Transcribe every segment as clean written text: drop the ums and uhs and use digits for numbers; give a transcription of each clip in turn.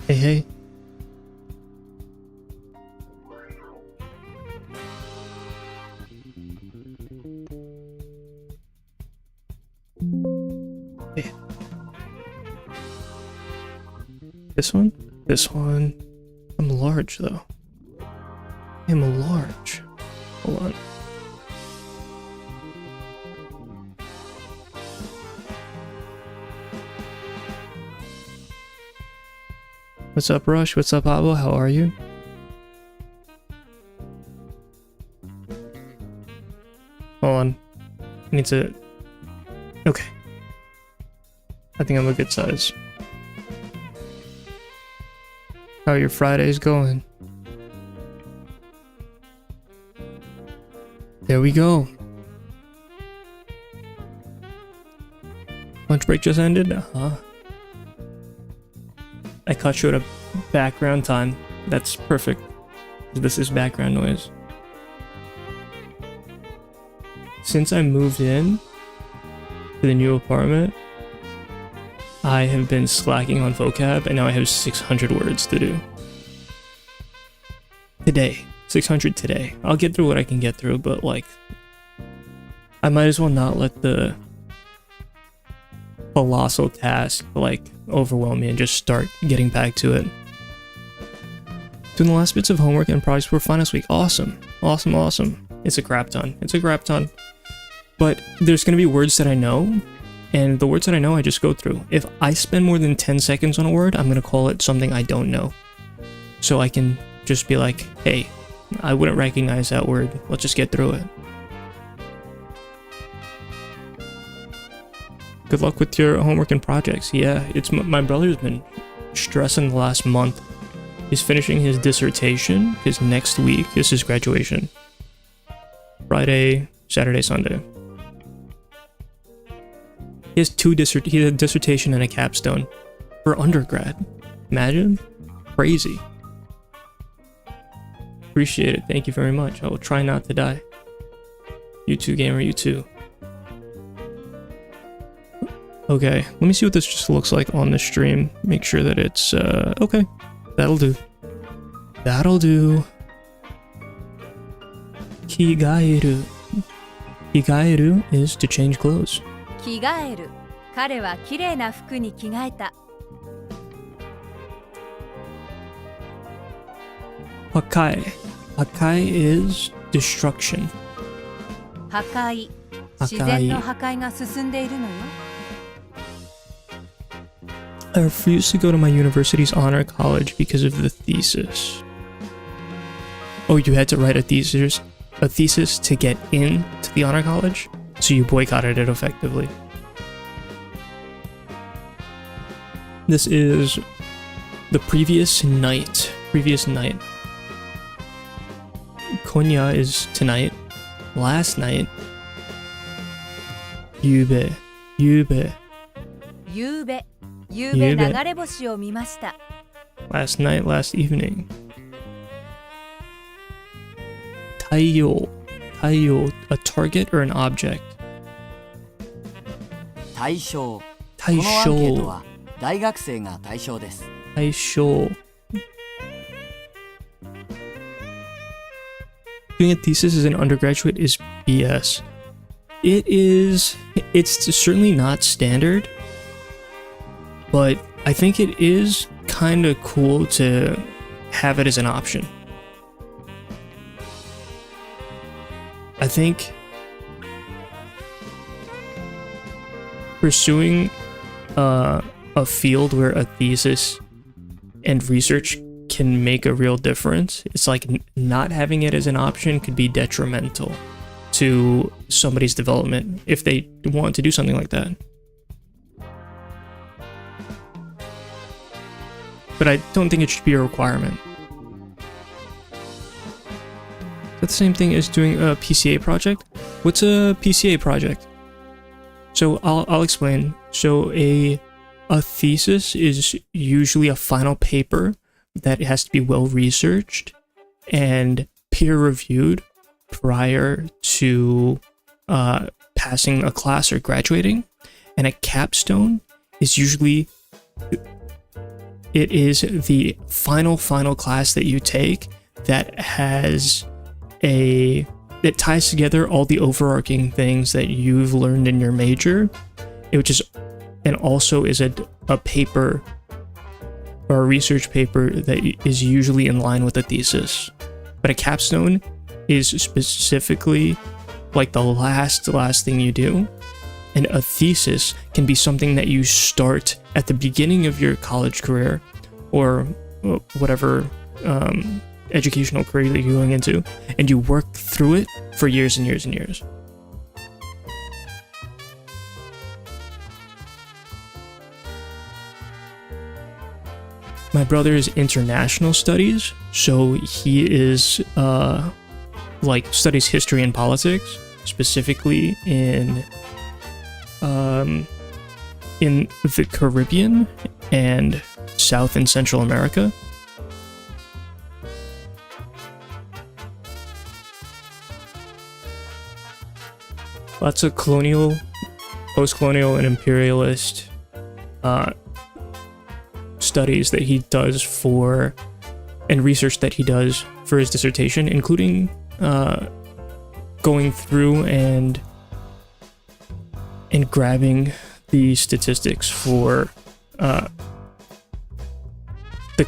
Hey, hey. Hey. This one? This one. I'm large, though. I'm large. Hold on. What's up, Rush? What's up, Abo? How are you? Hold on. I need to... Okay. I think I'm a good size. How are your Fridays going? There we go. Lunch break just ended? I caught you at a background time. That's perfect. This is background noise. Since I moved in to the new apartment, I have been slacking on vocab, and now I have 600 words to do. Today. 600 today. I'll get through what I can get through, but like, I might as well not let the colossal task like overwhelm me and just start getting back to it. Doing the last bits of homework and projects were fun this week. Awesome. Awesome, awesome. It's a crap ton. It's a crap ton. But there's going to be words that I know, and the words that I know I just go through. If I spend more than 10 seconds on a word, I'm going to call it something I don't know. So I can just be like, hey, I wouldn't recognize that word. Let's just get through it. Good luck with your homework and projects. Yeah, it's my brother's been stressing the last month. He's finishing his dissertation because next week is his graduation. Friday, Saturday, Sunday. He has he has a dissertation and a capstone for undergrad. Imagine? Crazy. Appreciate it. Thank you very much. I will try not to die. You too, gamer. You too. Okay, let me see what this just looks like on the stream. Make sure that it's, okay. That'll do. That'll do. Kigaeru. Kigaeru is to change clothes. 着替える。彼は綺麗な服に着替えた。Hakai. Hakai is destruction. 破壊。自然の破壊が進んでいるのよ。I refused to go to my university's honor college because of the thesis. Oh, you had to write a thesis to get into the honor college? So you boycotted it effectively. This is the previous night. Konya is tonight. Last night. Yube. ゆうべ流れ星を見ました。Last night, last evening. 太陽 a target or an object. 対象。対象。このアンケートは大学生が対象です。対象。Doing a thesis as an undergraduate is BS. It's certainly not standard, but I think it is kind of cool to have it as an option. I think pursuing a field where a thesis and research can make a real difference, it's like not having it as an option could be detrimental to somebody's development if they want to do something like that. But I don't think it should be a requirement. That's the same thing as doing a PCA project. What's a PCA project? So I'll explain. So a thesis is usually a final paper that has to be well researched and peer reviewed prior to passing a class or graduating. And a capstone is usually it is the final class that you take that it ties together all the overarching things that you've learned in your major, and also is a paper or a research paper that is usually in line with a thesis. But a capstone is specifically like the last thing you do, and a thesis can be something that you start at the beginning of your college career or whatever educational career that you're going into, and you work through it for years and years and years. My brother is international studies, so he is studies history and politics, specifically in the Caribbean and South and Central America. Lots of colonial, post-colonial, and imperialist studies that he does and research that he does for his dissertation, including going through and grabbing the statistics for the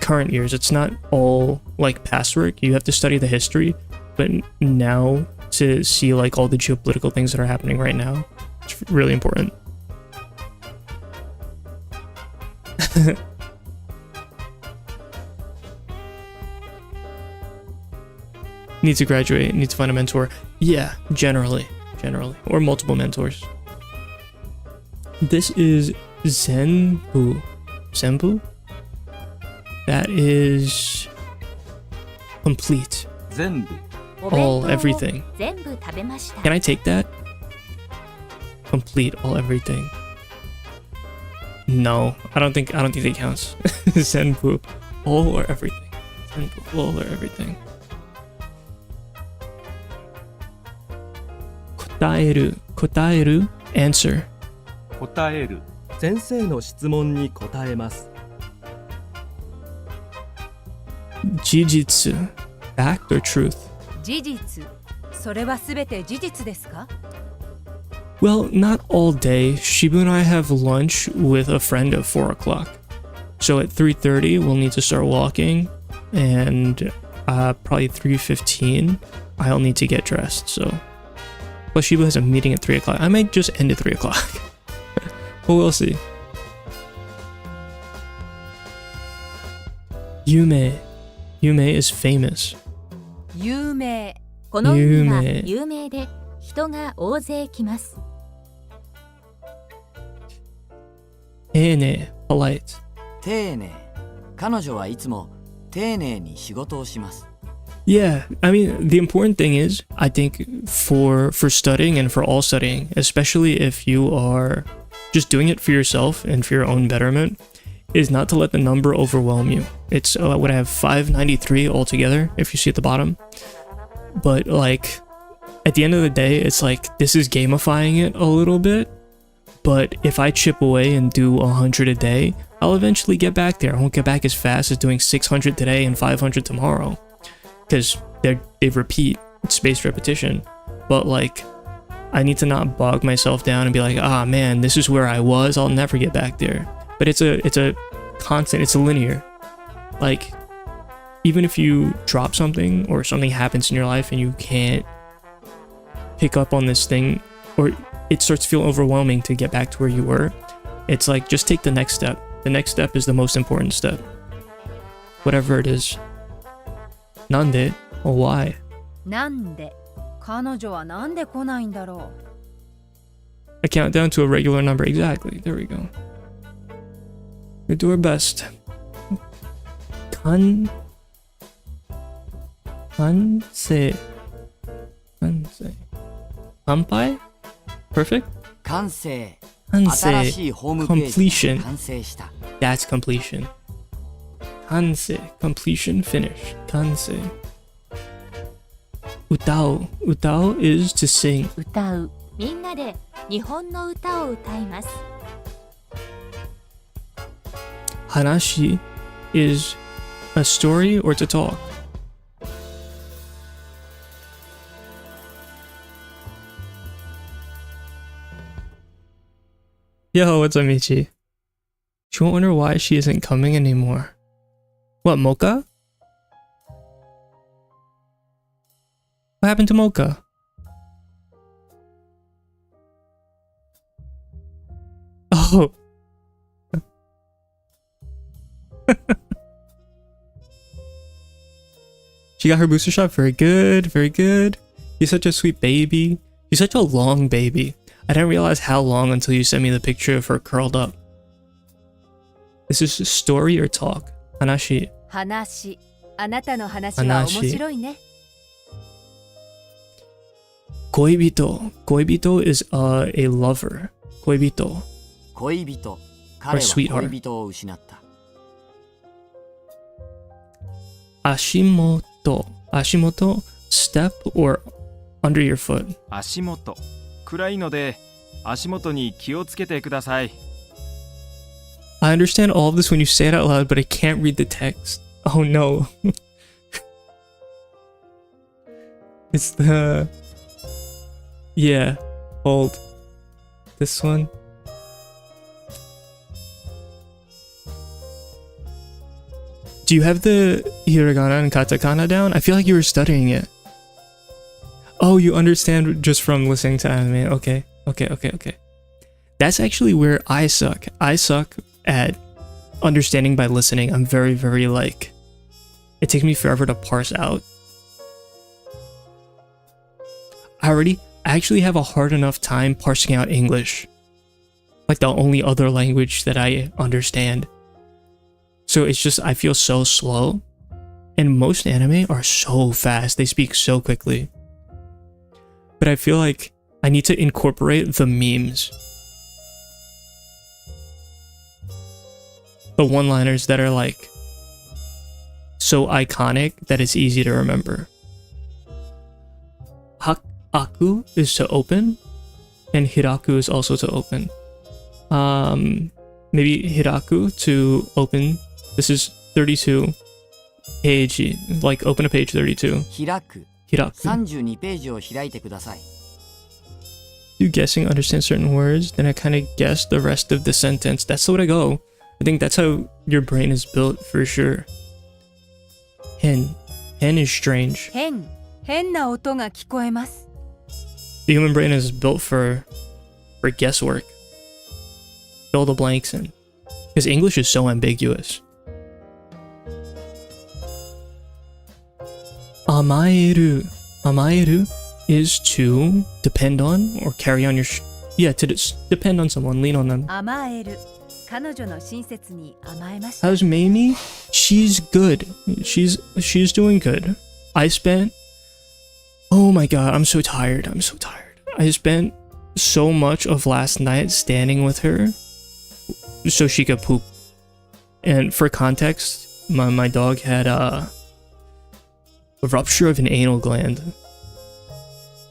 current years. It's not all like past work. You have to study the history, but now to see like all the geopolitical things that are happening right now, it's really important. Need to graduate, need to find a mentor. Yeah, generally, or multiple mentors. This is Zenbu. That is complete. 全部 All, everything. 全部食べました Can I take that? Complete, all, everything. No, I don't think that counts. Zenbu, all or everything. Zenbu, all or everything. 答える answer. 答える。先生の質問に答えます。事実 fact or truth? 事実それはすべて事実ですか Well, not all day. Shibu and I have lunch with a friend at 4 o'clock. So at 3:30, we'll need to start walking, and probably 3:15, I'll need to get dressed. So, plus Shibu has a meeting at 3 o'clock. I might just end at 3 o'clock. But we'll see. Yume is famous. 有名この海は有名で人が大勢来ます Ene, polite. 丁寧彼女はいつも丁寧に仕事をします Yeah, I mean, the important thing is, I think, for studying and for all studying, especially if you are just doing it for yourself and for your own betterment, is not to let the number overwhelm you. It's what I have 593 altogether, if you see at the bottom. But like, at the end of the day, it's like, this is gamifying it a little bit. But if I chip away and do 100 a day, I'll eventually get back there. I won't get back as fast as doing 600 today and 500 tomorrow. Because they repeat, it's spaced repetition. But like, I need to not bog myself down and be like, ah man, this is where I was, I'll never get back there. But it's a constant, it's a linear. Like, even if you drop something or something happens in your life and you can't pick up on this thing, or it starts to feel overwhelming to get back to where you were, it's like, just take the next step. The next step is the most important step. Whatever it is. Nande or why? なんで彼女はなんで来ないんだろ I count down to a regular number. Exactly. There we go. We do our best. Kanse. Kanpai? Perfect? 完成 Kanse. 新しいホームページ Completion. が完成した That's completion. Kanse. Completion. Finish. Kanse. Utao. Utao is to sing. う歌うみんなで日本の歌を歌います Hanashi is a story or to talk? Yo, what's up, Michi? She won't wonder why she isn't coming anymore. What, Mocha? What happened to Mocha? Oh. She got her booster shot. Very good, very good. You're such a sweet baby. You're such a long baby. I didn't realize how long until you sent me the picture of her curled up. This is story or talk? Hanashi. 話。あなたの話は面白いね。Koibito. Koibito is a lover. Koibito. 恋人。彼は sweetheart. 恋人を失った Ashimoto. Ashimoto, step or under your foot. 足元暗いので足元に気をつけてください。 I understand all of this when you say it out loud, but I can't read the text. Oh no. It's the... Yeah. Hold. This one. Do you have the hiragana and katakana down? I feel like you were studying it. Oh, you understand just from listening to anime. Okay. Okay. That's actually where I suck. I suck at understanding by listening. I'm very, very like... It takes me forever to parse out. I actually have a hard enough time parsing out English. Like the only other language that I understand. So it's just, I feel so slow. And most anime are so fast. They speak so quickly. But I feel like I need to incorporate the memes. The one-liners that are like so iconic that it's easy to remember. Aku is to open, and hiraku is also to open. Maybe hiraku to open. This is 32 page, like open a page 32. 開く Hiraku. 32ページを開いてください You guessing understand certain words, then I kind of guess the rest of the sentence. That's the way to go. I think that's how your brain is built for sure. Hen is strange. 変な音が聞こえます。 The human brain is built for guesswork. Fill the blanks in. Because English is so ambiguous. Amaeru. Amaeru is to depend on or carry on your... to depend on someone, lean on them. 甘える。彼女の親切に甘えました。 How's Mamie? She's good. She's doing good. I spent... Oh my god, I'm so tired. I spent so much of last night standing with her so she could poop. And for context, my dog had a rupture of an anal gland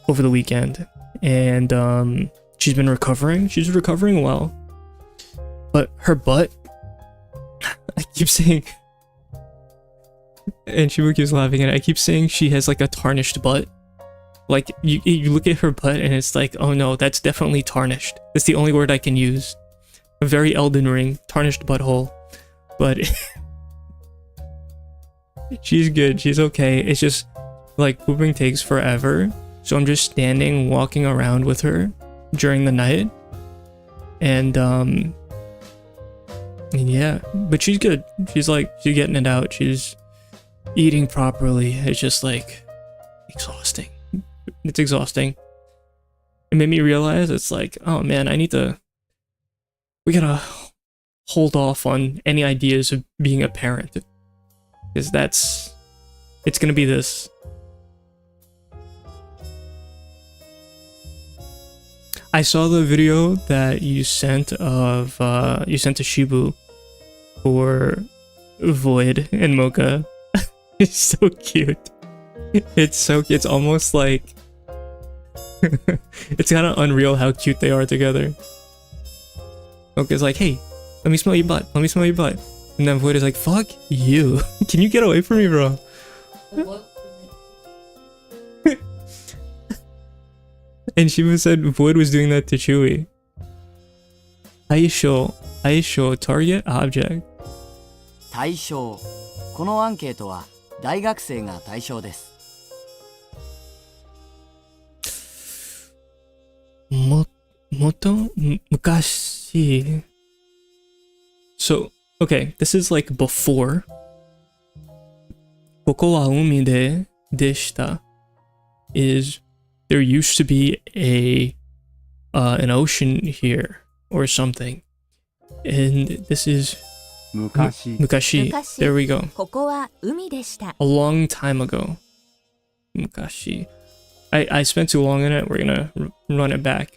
over the weekend. And she's been recovering. She's recovering well. But her butt, I keep saying, and Shibu keeps laughing at it, I keep saying she has like a tarnished butt. Like, you look at her butt and it's like, oh no, that's definitely tarnished. That's the only word I can use. A very Elden Ring, tarnished butthole. But she's good, she's okay. It's just, like, pooping takes forever. So I'm just standing, walking around with her during the night. And, yeah, but she's good. She's getting it out. She's eating properly. It's just, like, exhausting. It's exhausting. It made me realize it's like, oh man, we gotta hold off on any ideas of being a parent. Because it's gonna be this. I saw the video that you sent to Shibu for Void and Mocha. It's so cute. It's almost like it's kind of unreal how cute they are together. Mocha's like, hey, let me smell your butt. And then Void is like, fuck you. Can you get away from me, bro? And Shiba said Void was doing that to Chewie. Aisho, target object. 対象。このアンケートは大学生が対象です。Mukashi. So, okay, this is like before. ここは海でした is there used to be an ocean here or something. And this is 昔 Mukashi. There we go. ここは海でした。 A long time ago. Mukashi. I spent too long in it. We're gonna run it back.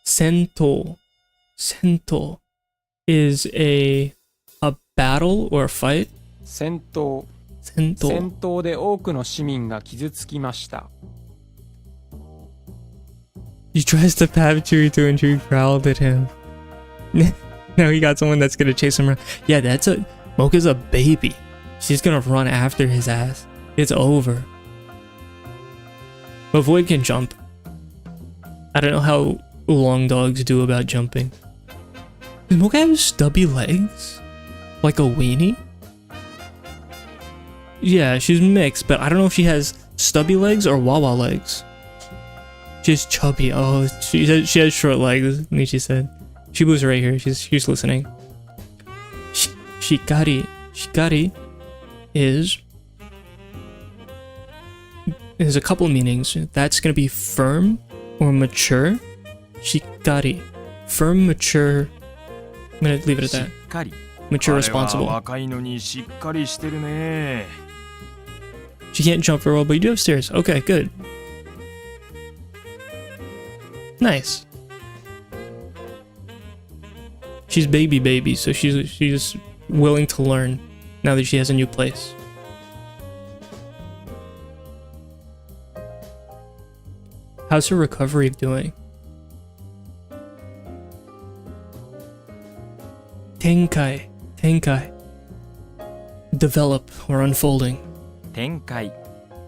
Sento is a battle or a fight. 戦闘 Sento. 戦闘で多くの市民が傷つきました。 He tries to pat Chewie too and Chewie growled at him. Now he got someone that's gonna chase him around. Yeah, Mocha's a baby. She's gonna run after his ass. It's over. But Void can jump. I don't know how long dogs do about jumping. Does Mocha have stubby legs? Like a weenie? Yeah, she's mixed, but I don't know if she has stubby legs or wawa legs. She's chubby. Oh, she has short legs, Nichi said. Shibu's right here. She's listening. Shikari is a couple meanings. That's gonna be firm or mature. Shikari. Firm, mature. I'm gonna leave it at しっ that. かり Mature, あれは responsible. 若いのにしっかりしてるね She can't jump very well, but you do have stairs. Okay, good. Nice. She's baby, so she's willing to learn now that she has a new place. How's her recovery doing? Tenkai. Develop or unfolding. 展開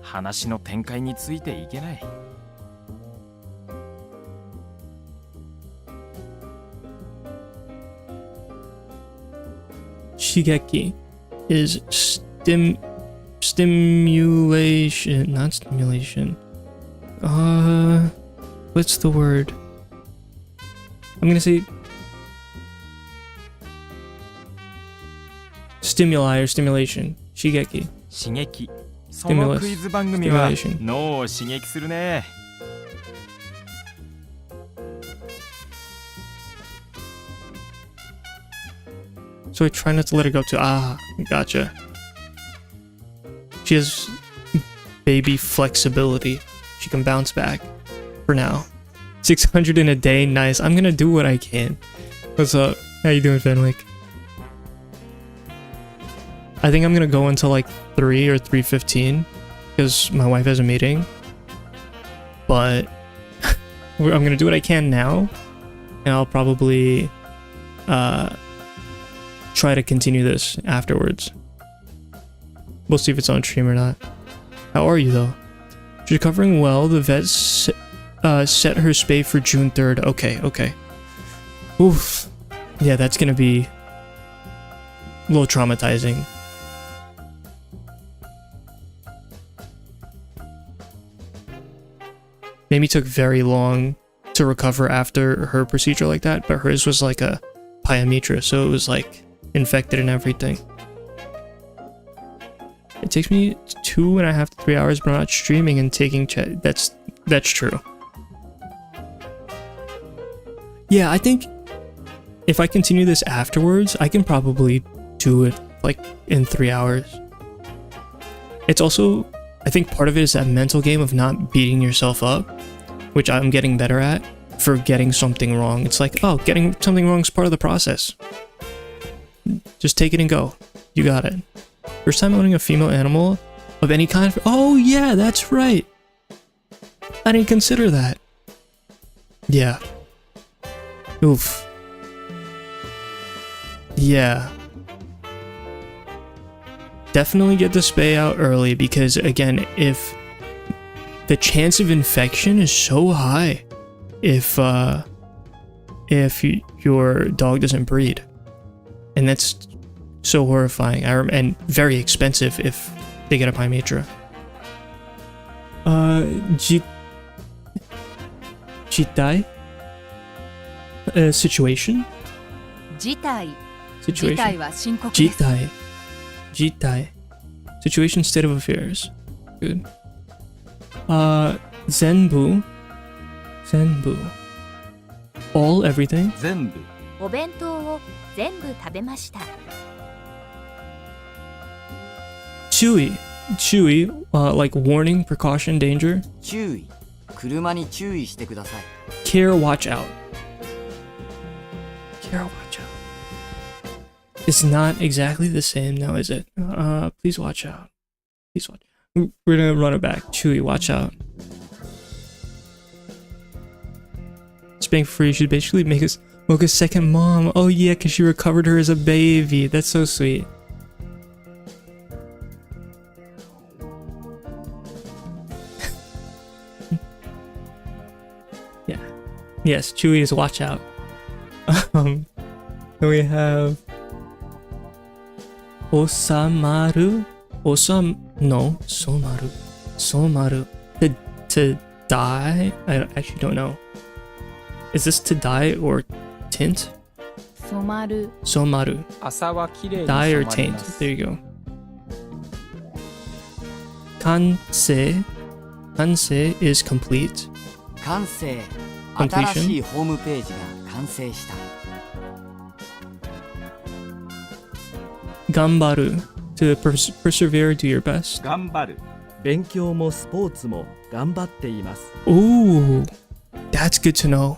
話の展開についていけない Shigeki is stimulation, not stimulation. What's the word? I'm gonna say stimuli or stimulation. Shigeki. 刺激その Stimulus クイズ番組は Stimulation 脳を刺激するね So I try not to let her go too. Gotcha. She has baby flexibility. She can bounce back for now. 600 in a day, nice. I'm gonna do what I can. What's up? How you doing, Fenwick? I think I'm gonna go until like 3 or 3:15 because my wife has a meeting. But I'm gonna do what I can now, and I'll probably try to continue this afterwards. We'll see if it's on stream or not. How are you though? She's recovering well. The vet set her spay for June 3rd. Okay. Oof. Yeah, that's gonna be a little traumatizing. Mamie took very long to recover after her procedure like that, but hers was like a pyometra, so it was like infected and everything. It takes me 2.5 to 3 hours, but I'm not streaming and taking chat. That's true. Yeah, I think if I continue this afterwards, I can probably do it like in 3 hours. It's also, I think part of it is that mental game of not beating yourself up, which I'm getting better at for getting something wrong. It's like, oh, getting something wrong is part of the process. Just take it and go. You got it. First time owning a female animal of any kind. Oh yeah, that's right. I didn't consider that. Yeah. Oof. Yeah. Definitely get the spay out early because, again, if the chance of infection is so high if your dog doesn't breed. And that's so horrifying and very expensive if they get a pymatra. Jitai? Situation? 事態 Situation. は深刻です。 Jitai. Situation, state of affairs. Good. Zenbu. All, everything. 全部お弁当を全部食べました。 Chewy, like warning, precaution, danger. 注意。車に注意してください。 Care, watch out. Care, watch out. It's not exactly the same now, is it? Please watch out. Please watch. We're gonna run it back. Chewy, watch out. Spank free should basically make us Mocha's second mom. Oh yeah, because she recovered her as a baby. That's so sweet. Yeah. Yes, Chewy is watch out. Then we have Osamaru. Somaru. To die? I actually don't know. Is this to die or tint? 染まる Somaru. 朝はきれいに Die 染 or まり taint. ます There you go. Kansei. Kansei is complete. 完成。 Completion 新しいホームページが完成した。 Gambaru. To persevere, do your best. 頑張る勉強もスポーツも頑張っています。 Ooh, that's good to know.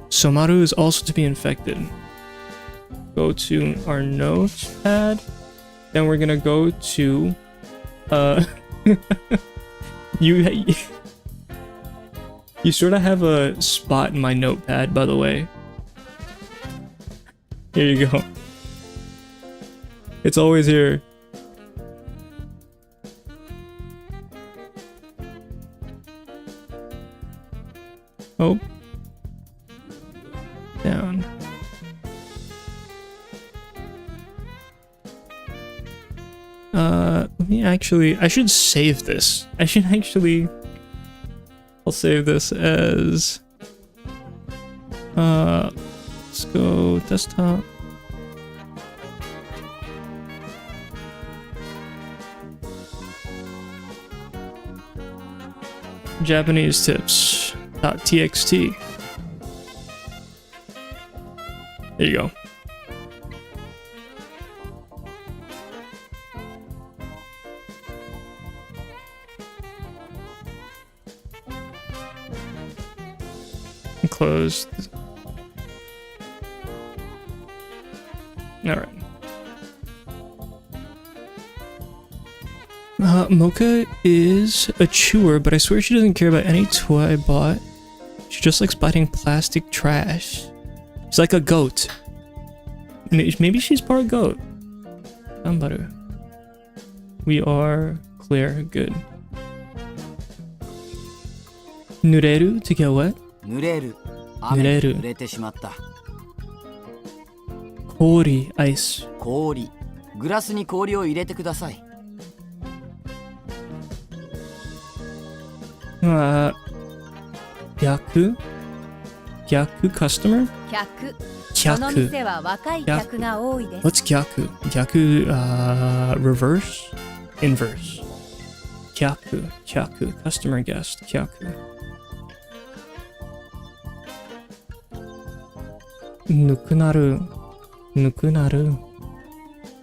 Somaru is also to be infected. Go to our notepad. Then we're gonna go to you sort of have a spot in my notepad, by the way. Here you go. It's always here. Oh. Down. Let me actually, I should save this. I'll save this as, let's go desktop. Japanese tips.txt. There you go. And close. All right. Mocha is a chewer, but I swear she doesn't care about any toy I bought. She just likes biting plastic trash. She's like a goat. Maybe she's part goat. Gambaru. We are clear. Good. Nureru, to get wet. 濡れる。雨で濡れる濡れてしまった。 Kori, ice. 氷。グラスに氷を入れてください。 Gyaku customer? 客この Gyaku. 店は若い客が多いです。 What's gyaku? Gyaku, reverse? Inverse. Gyaku, customer guest, gyaku. Nukunaru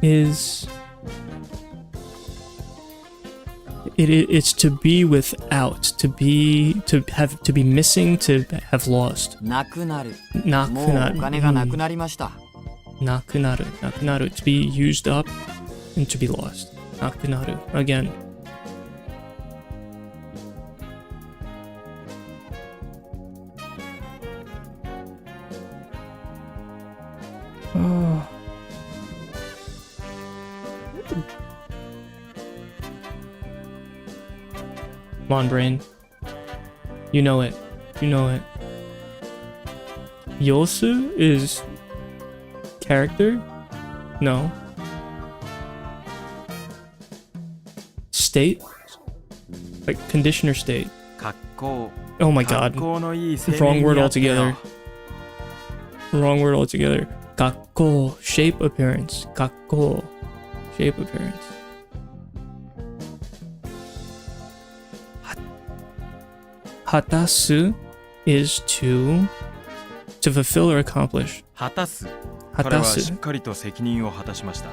is... It's to be without, to be missing, to have lost. なくなる。もうお Nakunaru. 金がなくなりました。 Nakunaru. To be used up and to be lost. Nakunaru. Again. Oh. Come on, brain. You know it. You know it. Yosu is character? No. State? Like condition or state? 格好 Oh my 格 god. 好のいい青 Wrong 年 word に会ったよ altogether. Wrong word altogether. Gakko. Shape appearance. Gakko. Shape appearance. Hatasu is to fulfill or accomplish. 果たす彼はしっ Hatasu. かりと責任を果たしました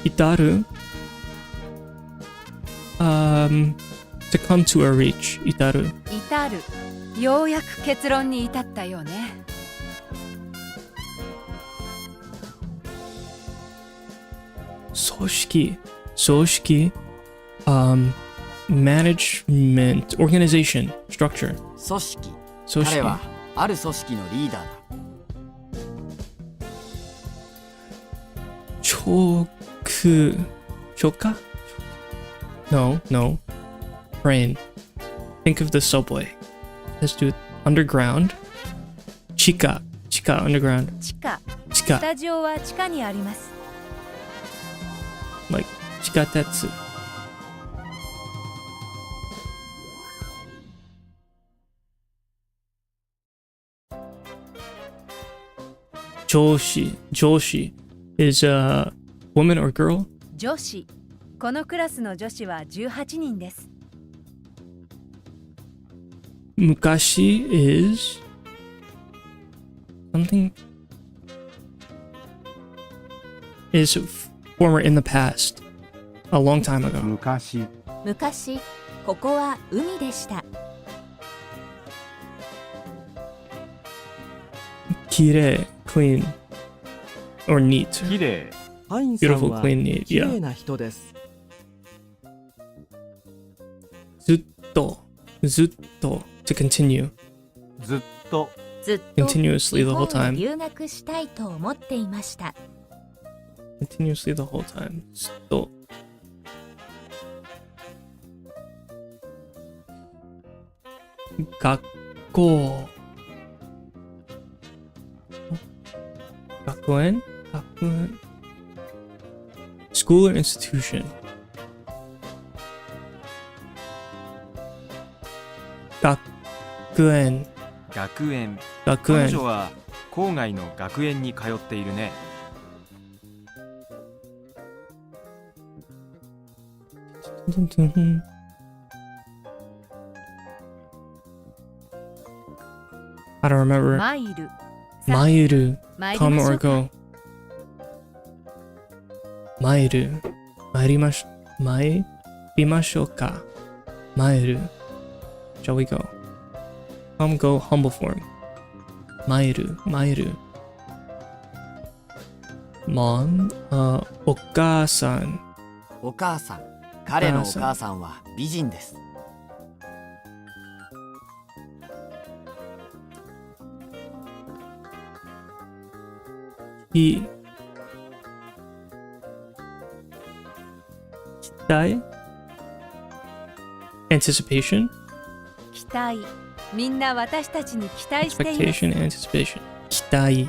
Itaru. To come to a reach. Itaru. 至る。ようやく結論に至ったよね。Soshiki. Soshiki. Management. Organization. Structure. 組織。彼 Soshiki. はある組織のリーダーだ。 Choka? No. Brain. Think of the subway. Let's do it. Underground. Chika. Underground. 地下 Chika. スタジオは地下にあります Like chikatetsu. Joshi is a woman or girl. 女子このクラスの女子は18人です Mukashi is something is former in the past, a long time ago. 昔昔ここは海でした Kire, clean, or neat. 綺麗パインさん Beautiful, は clean, neat. 綺麗 Yeah. な人です。 Zutto, to continue ずっとずっと continuously 日 the 本 whole に time. 留学したいと思っていました Continuously the whole time. Zutto. Gakko. Gakuen? School or institution? Gakuen. 学園彼 Gakuen. 女は郊外の学園に通っているね I don't remember. マイルさ Mairu. 参り Come ましょ or うか go. Mairu. Mairimashouka. Mairu. Shall we go? Come, go, humble form. Mairu. Mom. Okasan. お母さん。彼のお母さんは美人です。 He. Kitai. Anticipation. 期待みんな私たちに期待しています Expectation. Anticipation. Kitai.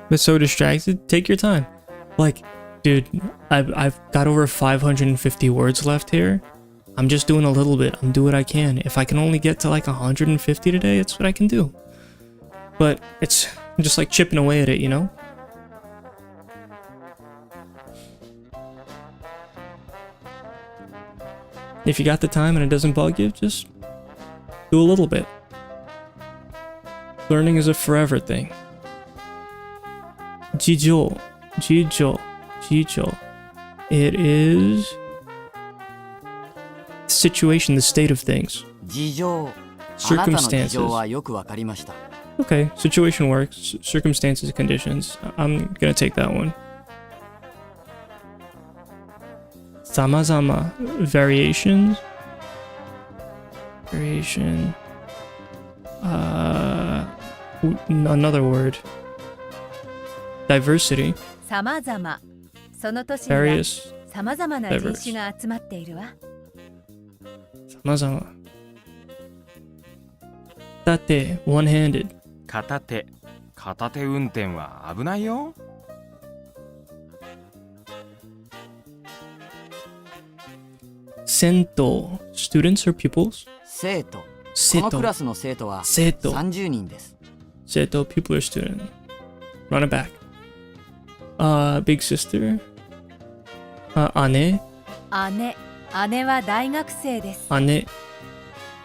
But so distracted. Take your time. Like, dude, I've got over 550 words left here. I'm just doing a little bit. I'm doing what I can. If I can only get to like 150 today, it's what I can do. But it's just like chipping away at it, you know? If you got the time and it doesn't bug you, just do a little bit. Learning is a forever thing. Jijo. It is situation, the state of things. 事情。あなたの事情はよくわかりました。 Okay, situation works. Circumstances, conditions. I'm gonna take that one. Samazama. Variations. Variation. Another word. Diversity. さまざま。その都市には Various. さまざまな人種が集まっているわ。 Samazama. Tate. One-handed. 片手運転は危ないよ。Sento. Students or pupils? 生徒。この生徒。クラスの生徒は生徒。30人です。Seto, pupil or student. Run it back. Big sister. Ane. 姉は大学生です。 Ane.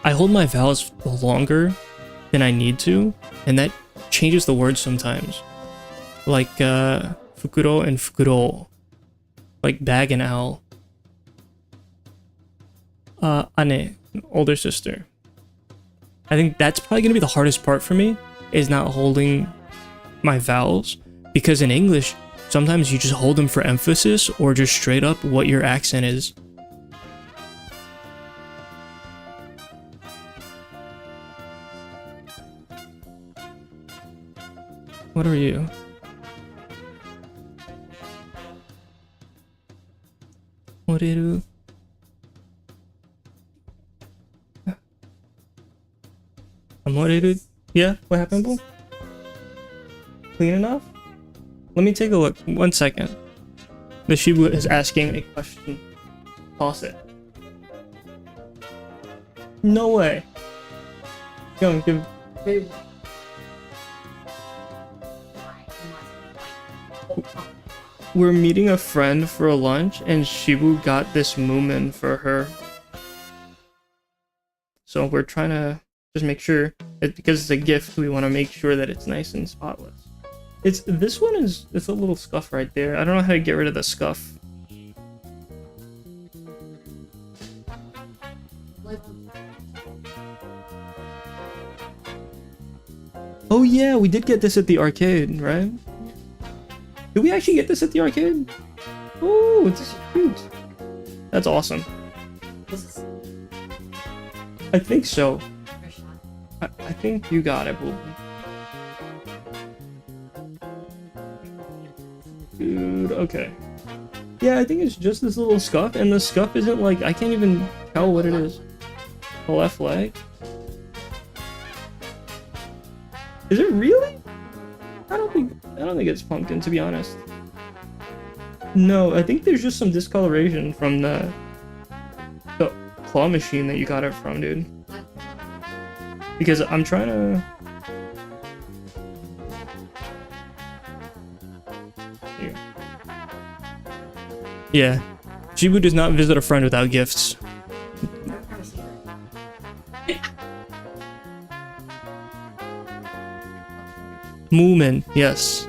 I hold my vowels longer than I need to, and that changes the words sometimes. Like, fukuro and fukuro. Like bag and owl. Ane, older sister. I think that's probably gonna be the hardest part for me, is not holding my vowels, because in English, sometimes you just hold them for emphasis or just straight up what your accent is. What are you? Moreru. Moreru? Yeah, what happened, Boo? Clean enough? Let me take a look. 1 second. The Shibu is asking a question. Toss it. No way. Go and give. We're meeting a friend for a lunch, and Shibu got this Moomin for her. So we're trying to just make sure that because it's a gift, we want to make sure that it's nice and spotless. It's a little scuff right there. I don't know how to get rid of the scuff. Oh yeah, we did get this at the arcade, right? Did we actually get this at the arcade? Oh, it's cute. That's awesome. I think so. I think you got it, Boo. Dude, okay. Yeah, I think it's just this little scuff, and the scuff isn't like, I can't even tell what it is. The left leg? Is it really? I don't think it's pumpkin, to be honest. No, I think there's just some discoloration from the claw machine that you got it from, dude. Because I'm trying to... Here. Yeah. Shibu does not visit a friend without gifts. Moomin, yes.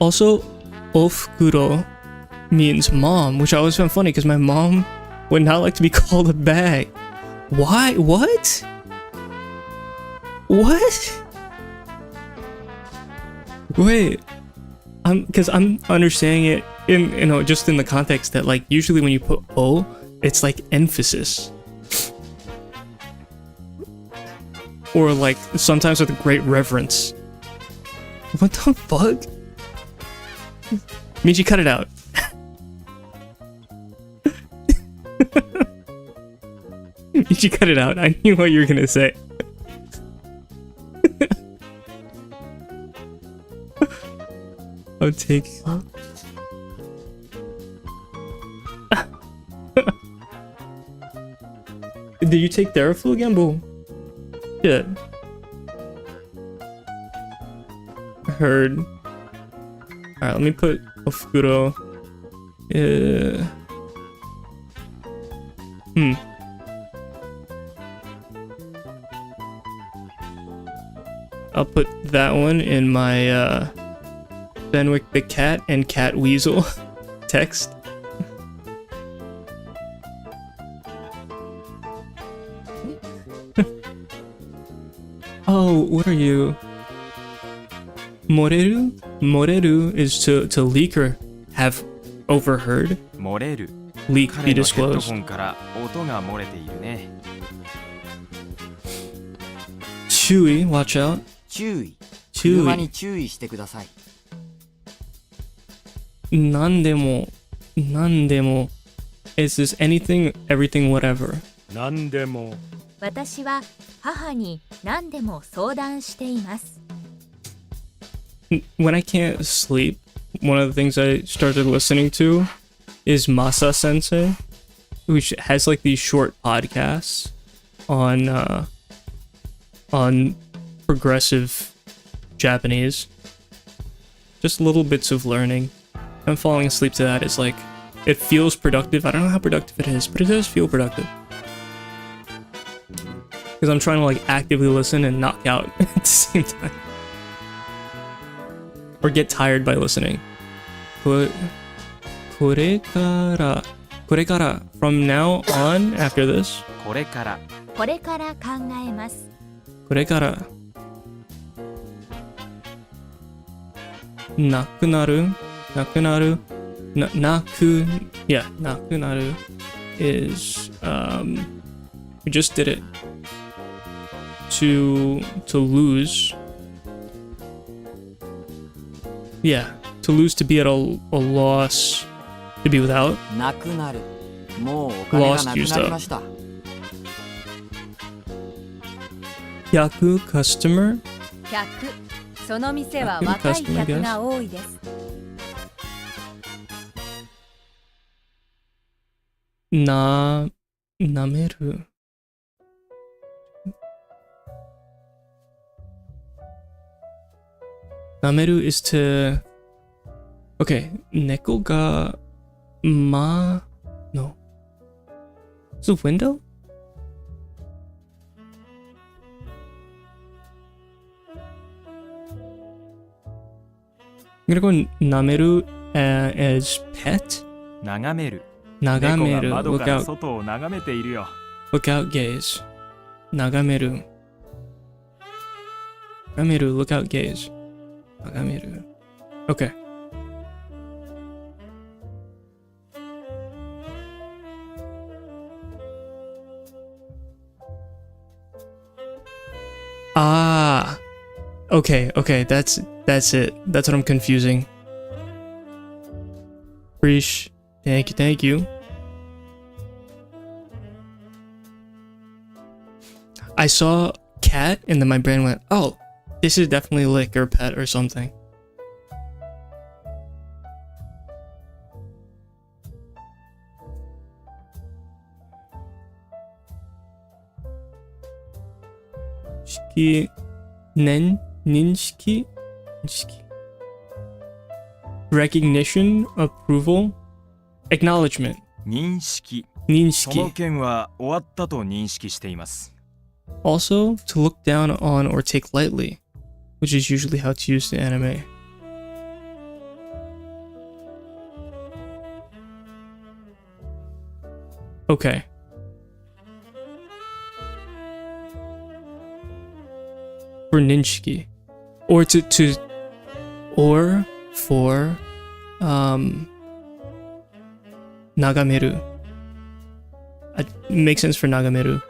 Also, ofukuro means mom, which I always found funny because my mom would not like to be called a bag. Why? What? What? Wait. Because I'm understanding it in just in the context that like usually when you put O, it's like emphasis. Or like sometimes with great reverence. What the fuck? Michi, cut it out. Michi, cut it out. I knew what you were gonna say. I'll take. Did you take Theraflu again, Boo? Shit. Heard. Alright, let me put Ofukuro. I'll put that one in my Benwick the Cat and Cat Weasel text. Oh, what are you? Moreru? Moreru is to leak or have overheard. 漏れる leak 彼 be のヘッド disclosed? ホンから音が漏れているね。 Chewy, watch out. 注意。車 Chewy. に注意してください。何でも Is this anything, everything, whatever? 何でも私は母に何でも相談しています。 When I can't sleep, one of the things I started listening to is Masa Sensei, which has like these short podcasts on progressive Japanese. Just little bits of learning. I'm falling asleep to that. It's like, it feels productive. I don't know how productive it is, but it does feel productive. Because I'm trying to like actively listen and knock out at the same time. Or get tired by listening. これから from now on, after this, これからこれから考えます。これからなくなる is we just did it. To lose. Yeah, to lose, to be at a loss, to be without. なくなる。もうお金がなくなりました。Yaku customer. 客。その店は若い客が多いです。なめる。なめる is to. Okay, 猫がno. Is it a window? I'm gonna go nameru as pet. 眺める。 Nagameru. 猫が窓 Look から out. 外を眺めているよ。 Look out, gaze. Nagameru. Nagameru, look out, gaze. Nagameru. Okay. Ah. Okay, that's it. That's what I'm confusing. Preach. Thank you. I saw cat and then my brain went, oh, this is definitely lick or pet or something. Shiki ninshiki recognition, approval, acknowledgement. 認識。その Ninshiki. 件は終わったと認識しています。 Also, to look down on or take lightly, which is usually how it's used in anime. Okay. For ninshiki. Or or for nagameru. It makes sense for nagameru.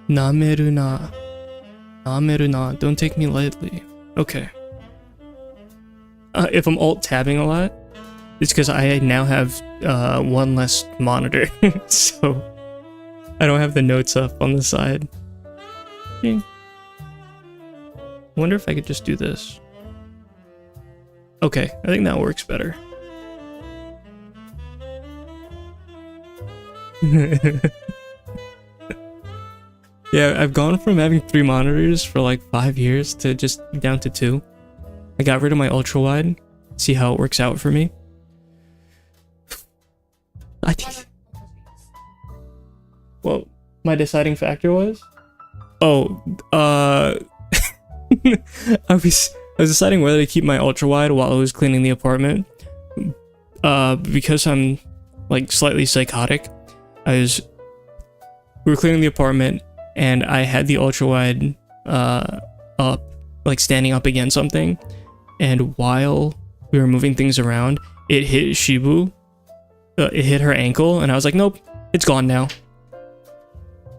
Nameru na. Don't take me lightly. Okay. If I'm alt tabbing a lot, it's because I now have one less monitor, so I don't have the notes up on the side. I wonder if I could just do this. Okay, I think that works better. Yeah, I've gone from having 3 monitors for like 5 years to just down to 2. I got rid of my ultra wide. See how it works out for me. I think. Well, my deciding factor was. Oh, I was deciding whether to keep my ultra wide while I was cleaning the apartment. Because I'm like slightly psychotic, I was we were cleaning the apartment, and I had the ultra wide up, like standing up against something, and while we were moving things around, it hit Shibu. It hit her ankle, and I was like, nope, it's gone now.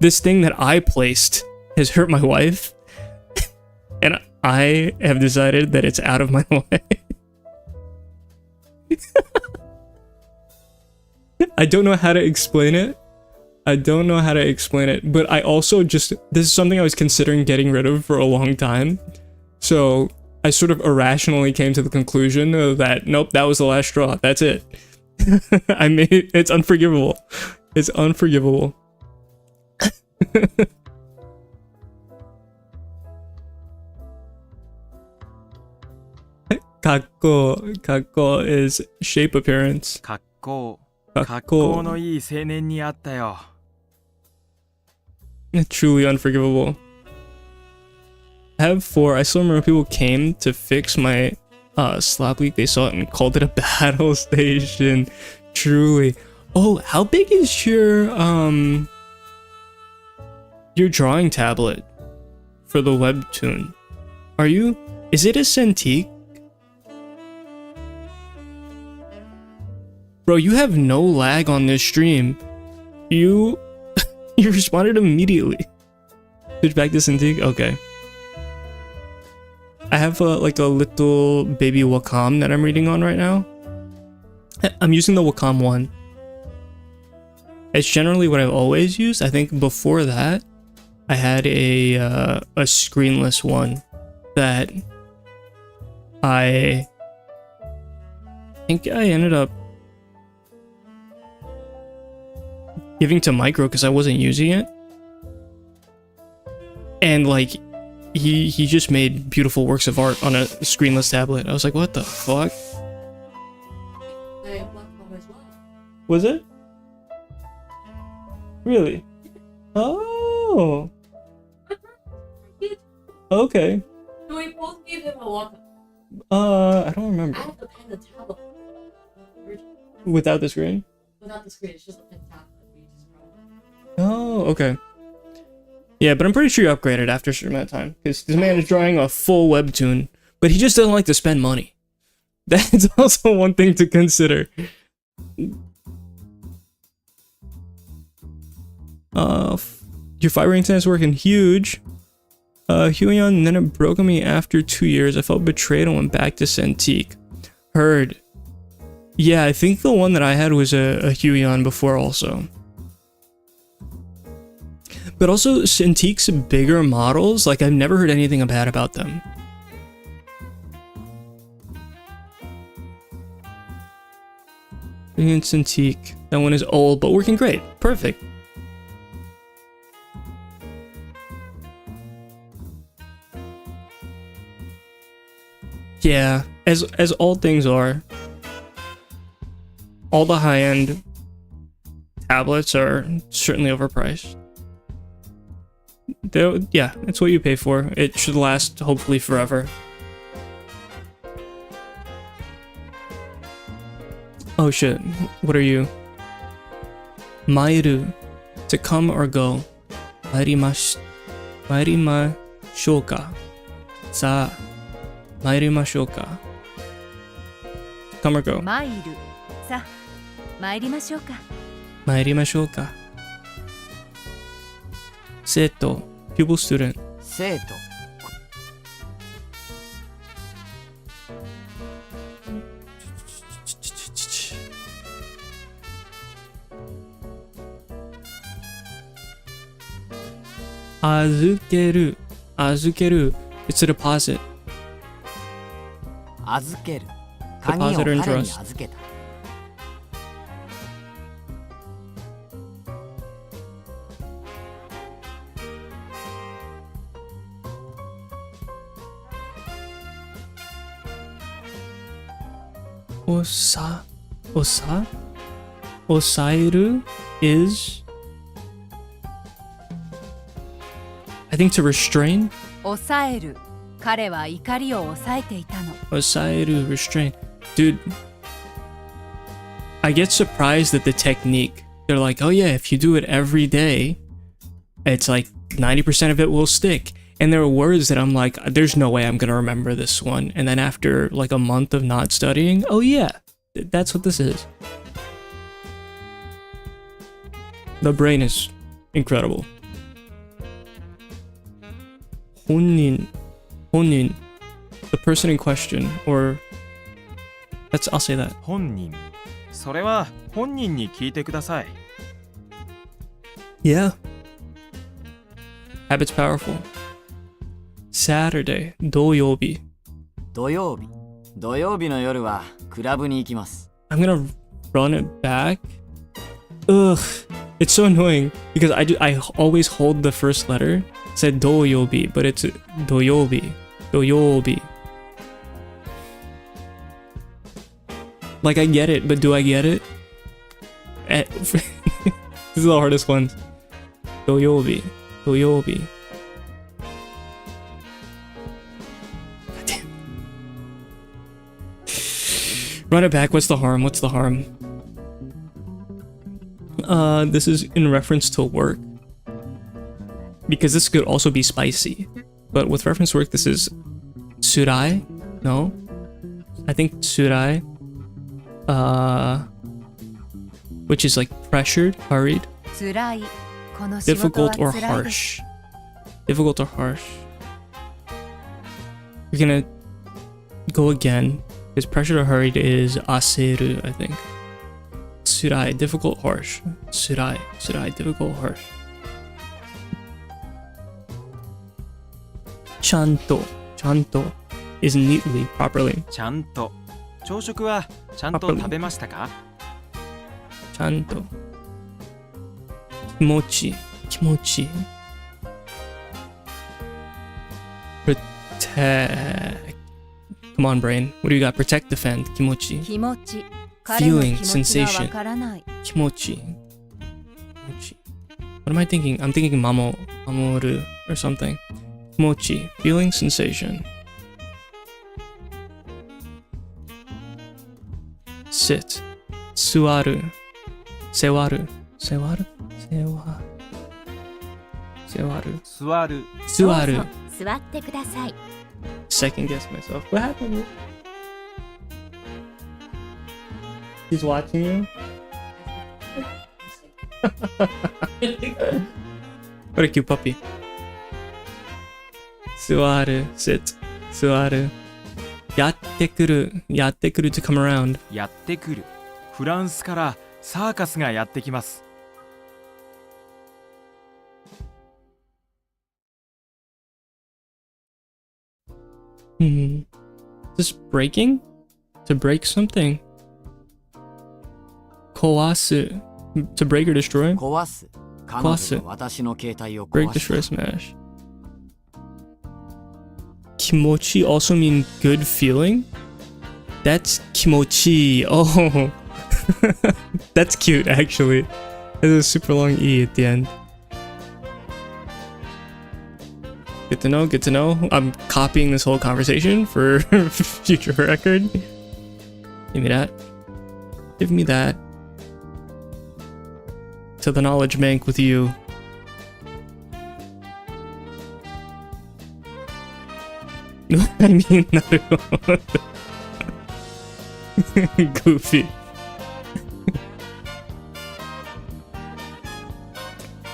This thing that I placed has hurt my wife, and I have decided that it's out of my way. I don't know how to explain it. But I also this is something I was considering getting rid of for a long time. So I sort of irrationally came to the conclusion that, nope, that was the last straw. That's it. It's unforgivable. It's unforgivable. 格好 is shape appearance. 格好のいい青年に会ったよ。 Truly unforgivable. I have 4. I still remember people came to fix my slap leak. They saw it and called it a battle station. Truly. Oh, how big is your drawing tablet for the webtoon? Is it a Cintiq? Bro, you have no lag on this stream. You responded immediately. Switch back to Cintiq? Okay. I have like a little baby Wacom that I'm reading on right now. I'm using the Wacom 1. It's generally what I've always used. I think before that, I had a screenless one that I think I ended up giving to Micro because I wasn't using it. And like he just made beautiful works of art on a screenless tablet. I was like, what the fuck? Was it? Really? Oh. Okay. So we both gave him a Wacom. I don't remember. I have the pen and tablet. Without the screen? Without the screen, it's just a pen tablet. Oh, okay. Yeah, but I'm pretty sure you upgraded after a certain amount of time. Because this man is drawing a full webtoon. But he just doesn't like to spend money. That's also one thing to consider. Your fire internet is working huge. Huion, then it broke on me after 2 years. I felt betrayed and went back to Cintiq. Heard. Yeah, I think the one that I had was a Huion before also. But also, Cintiq's bigger models, like, I've never heard anything bad about them. And Cintiq. That one is old, but working great. Perfect. Yeah, as all things are. All the high-end tablets are certainly overpriced. Yeah, it's what you pay for. It should last, hopefully, forever. Oh shit, what are you? Mairu, to come or go. Mairimashou ka. Sa, mairimashou ka. Come or go. 参る。さあ、参りましょうか。参りましょうか。生徒、pupil student. 生徒。預ける。預ける。It's a deposit. 預ける。鍵を彼に預けた。Osairu is, I think, to restrain. 抑える。彼は怒りを抑えていたの。Osairu, restrain. Dude, I get surprised at the technique. They're like, oh yeah, if you do it every day, it's like 90% of it will stick. And there are words that I'm like, there's no way I'm gonna remember this one. And then after like a month of not studying, oh yeah, that's what this is. The brain is incredible. 本人, the person in question, or I'll say that. 本人。それは本人に聞いてください。Yeah. Habit's powerful. Saturday, 土曜日。土曜日の夜はクラブに行きます。 I'm gonna run it back. Ugh, it's so annoying because I always hold the first letter. It said 土曜日, but it's 土曜日. Like I get it, but do I get it? This is the hardest one. 土曜日. Run it back. What's the harm? This is in reference to work. Because this could also be spicy. But with reference to work, this is tsurai? No? I think tsurai. Which is like pressured, hurried. 辛い。この仕事は Difficult or 辛いです。 harsh. We're gonna go again. Because pressured or hurried is aseru, I think. Tsurai, difficult, harsh. Tsurai, difficult, harsh. Chanto is neatly, properly. ちゃんと。朝食はちゃんと食べましたか？ Chanto. Kimochi. Protect. Come on, brain. What do you got? Protect, defend. Kimochi. 気持ち。彼の Feeling, 気持ちが sensation. わからない。 Kimochi. What am I thinking? I'm thinking mamoru or something. Kimochi. Feeling, sensation. Sit. Suaru. Sewaru. 座る。どうぞ座ってください。 Second guess myself. What happened? He's watching you? What a cute puppy. Suaru, sit. Suaru. Yattekuru to come around. やってくる。フランスからサーカスがやってきます。 Is this breaking? To break something? Kowasu. To break or destroy? 壊す。彼女が私の携帯を Break, 壊し destroy, た。 smash. Kimochi also mean good feeling? That's kimochi. Oh. That's cute, actually. There's a super long E at the end. Good to know. I'm copying this whole conversation for future record. Give me that. To the knowledge bank with you. I mean, Naruto. Goofy.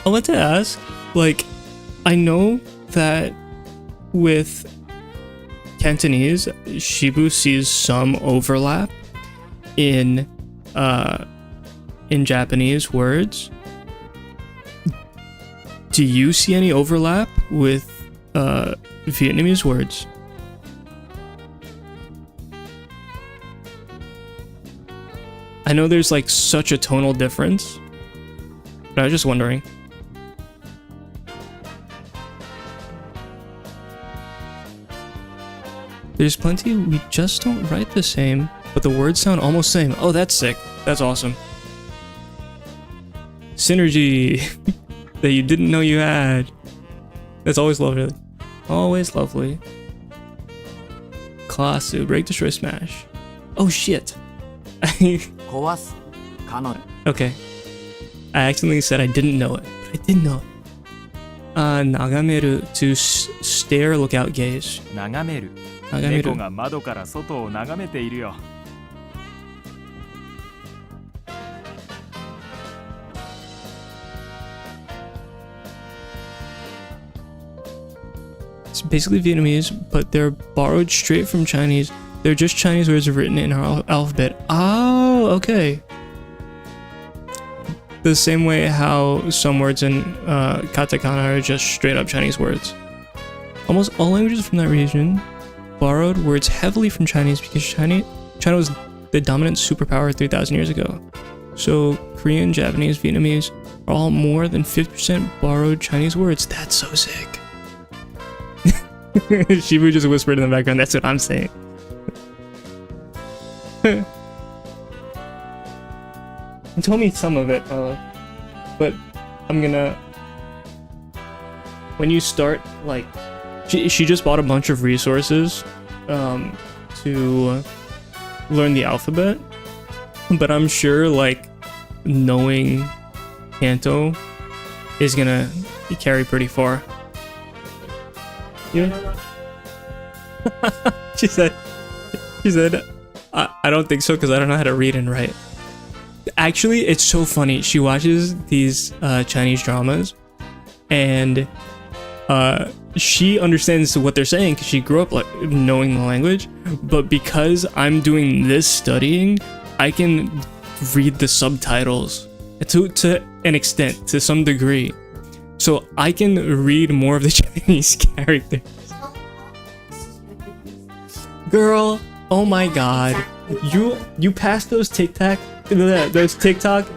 I want to ask, like, I know that with Cantonese, Shibu sees some overlap in Japanese words. Do you see any overlap with Vietnamese words? I know there's like such a tonal difference, but I was just wondering. There's plenty we just don't write the same, but the words sound almost same. Oh, that's sick. That's awesome. Synergy that you didn't know you had. That's always lovely. Always lovely. Klasu, break, destroy, smash. Oh shit. 壊す。彼女。 Okay. I accidentally said I didn't know it, but I did know it. nagameru, to stare, look out, gaze. 眺める。 nagameru. 猫が窓から外を眺めているよ。It's basically Vietnamese, but they're borrowed straight from Chinese. They're just Chinese words written in our alphabet. Oh, okay. The same way how some words in katakana are just straight up Chinese words. Almost all languages from that region borrowed words heavily from Chinese because China was the dominant superpower 3,000 years ago. So Korean, Japanese, Vietnamese are all more than 50% borrowed Chinese words. That's so sick. Shibu just whispered in the background, that's what I'm saying. He told me some of it, but I'm gonna... When you start, like... She just bought a bunch of resources to learn the alphabet, but I'm sure, like, knowing Kanto is gonna carry pretty far. Yeah. she said, I don't think so because I don't know how to read and write. Actually, it's so funny. She watches these Chinese dramas, and she understands what they're saying because she grew up like knowing the language. But because I'm doing this studying, I can read the subtitles to an extent, to some degree. So I can read more of the Chinese characters. Girl, oh my god. You passed those TikTok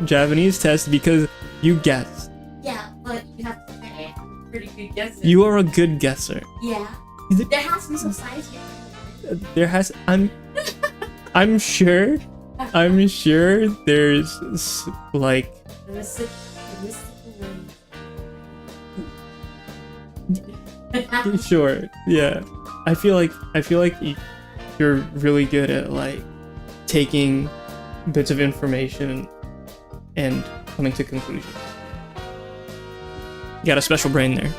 Japanese tests because you guessed. Yeah, but you have to say I'm a pretty good guesser. You are a good guesser. Yeah. There has to be some science here. There has I'm sure there's like The mystical way. sure, yeah. I feel like you're really good at like taking bits of information and coming to conclusions. You got a special brain there.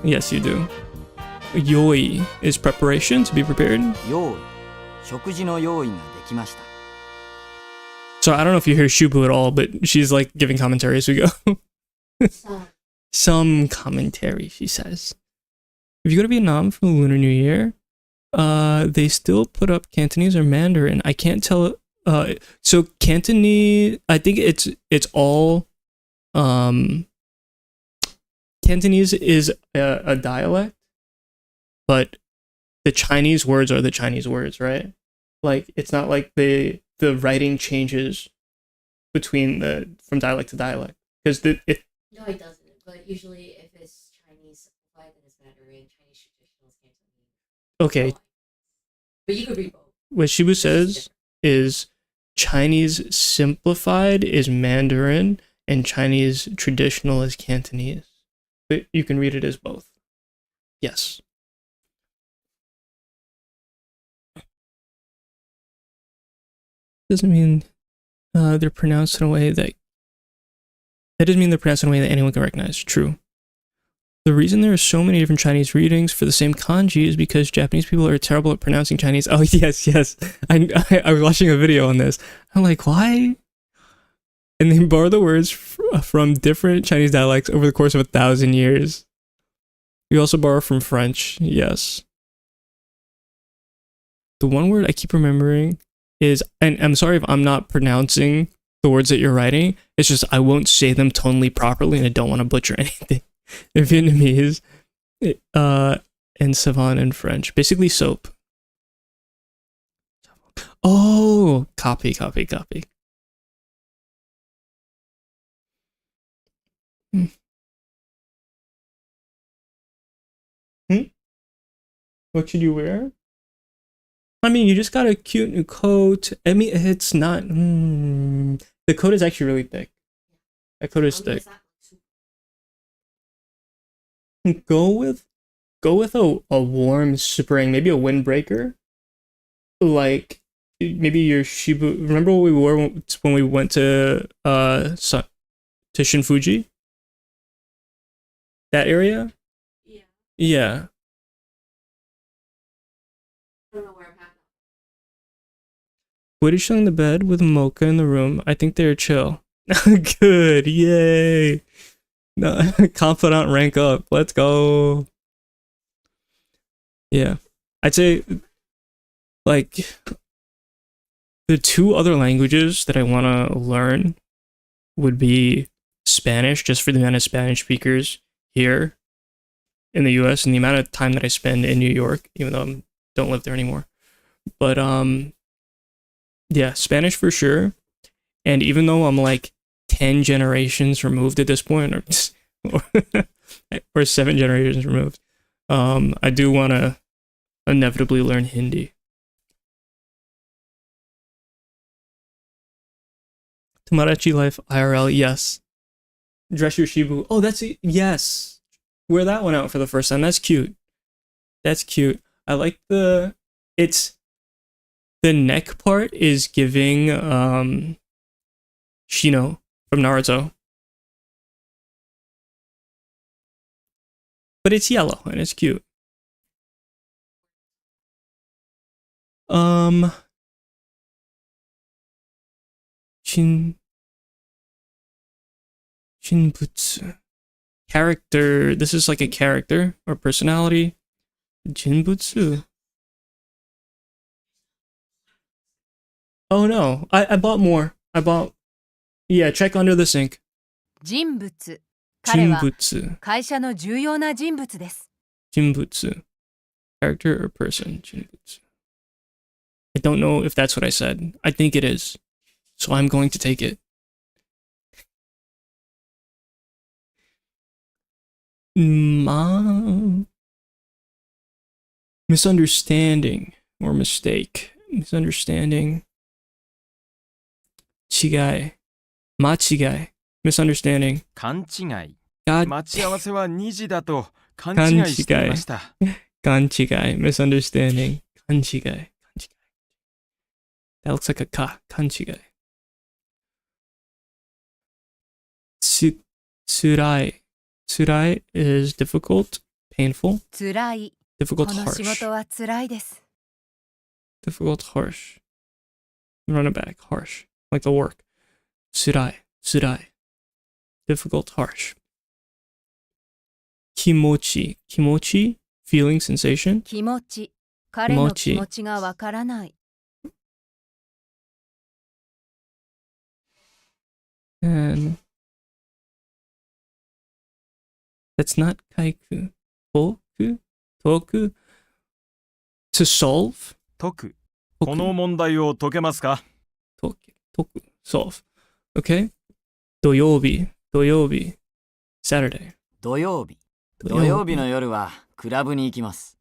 Yes, you do. Yoi is preparation, to be prepared. 用意。食事の用意ができました。 So I don't know if you hear Shubu at all, but she's like giving commentary as we go. So, Some commentary, she says. If you go to Vietnam for the Lunar New Year, they still put up Cantonese or Mandarin. I can't tell. So Cantonese, I think it's all. Cantonese is a dialect, but the Chinese words are the Chinese words, right? Like it's not like the writing changes between from dialect to dialect because no, it doesn't. But usually, if it's Chinese simplified, then it's Mandarin. Chinese traditional is Cantonese. okay. But you could read both. What Shibu says is Chinese simplified is Mandarin and Chinese traditional is Cantonese. But you can read it as both. Yes. Doesn't mean they're pronounced in a way that doesn't mean they're pronounced in a way that anyone can recognize. True. The reason there are so many different Chinese readings for the same kanji is because Japanese people are terrible at pronouncing Chinese. Oh, yes. I was watching a video on this. I'm like, why? And they borrow the words from different Chinese dialects over the course of 1,000 years. We also borrow from French, yes. The one word I keep remembering is, and I'm sorry if I'm not pronouncing the words that you're writing, it's just I won't say them tonally properly and I don't want to butcher anything. In Vietnamese, and savon in French. Basically soap. Oh, copy. What should you wear? I mean, you just got a cute new coat. I mean, it's not... The coat is actually really thick. That coat is thick. Go with a warm spring, maybe a windbreaker. Like maybe your Shibu. Remember what we wore when we went to Shinfuji? That area? Yeah. Yeah. I don't know where I'm at. Woody's chilling in the bed with Mocha in the room. I think they're chill. Good. Yay. No, confidant rank up. Let's go. Yeah. I'd say, like, the two other languages that I want to learn would be Spanish, just for the amount of Spanish speakers here in the US and the amount of time that I spend in New York, even though I don't live there anymore. But yeah, Spanish for sure. And even though I'm like 10 generations removed at this point, or 7 generations removed, I do want to inevitably learn Hindi. Tomodachi Life IRL, yes. Dress Your Shibu. Oh, that's it. Yes. Wear that one out for the first time. That's cute. That's cute. I like the neck part is giving Shino from Naruto. But it's yellow and it's cute. Shinbutsu. Character. This is like a character or personality. Jinbutsu. Oh no, I bought more. Yeah, check under the sink. 人物。彼は Jinbutsu. 会社の重要な人物です。 Jinbutsu. Character or person. Jinbutsu. I don't know if that's what I said. I think it is. So I'm going to take it. Misunderstanding or mistake. Misunderstanding. Chigai. Machigai. Misunderstanding. 勘違い。 God. 待ち合わせは2時だと勘違いしていました。 Kanchigai. Misunderstanding. Kanchigai. That looks like a ka. Kanchigai. Tsurai. Tsurai is difficult, painful, 辛い。 difficult, この仕 harsh. 事は辛いです。 Difficult, harsh. Run it back. Harsh. Like the work. Tsurai. Tsurai. Difficult, harsh. Kimochi. Kimochi? Feeling, sensation. 気持ち。彼の気持ちがわからない。 And that's not kaiku. Toku? Toku? To solve? 解く。この問題を解けますか？ Toku. Toku. Solve. Okay. Doyobi. Doyobi. Saturday. 土曜日の夜はクラブに行きます。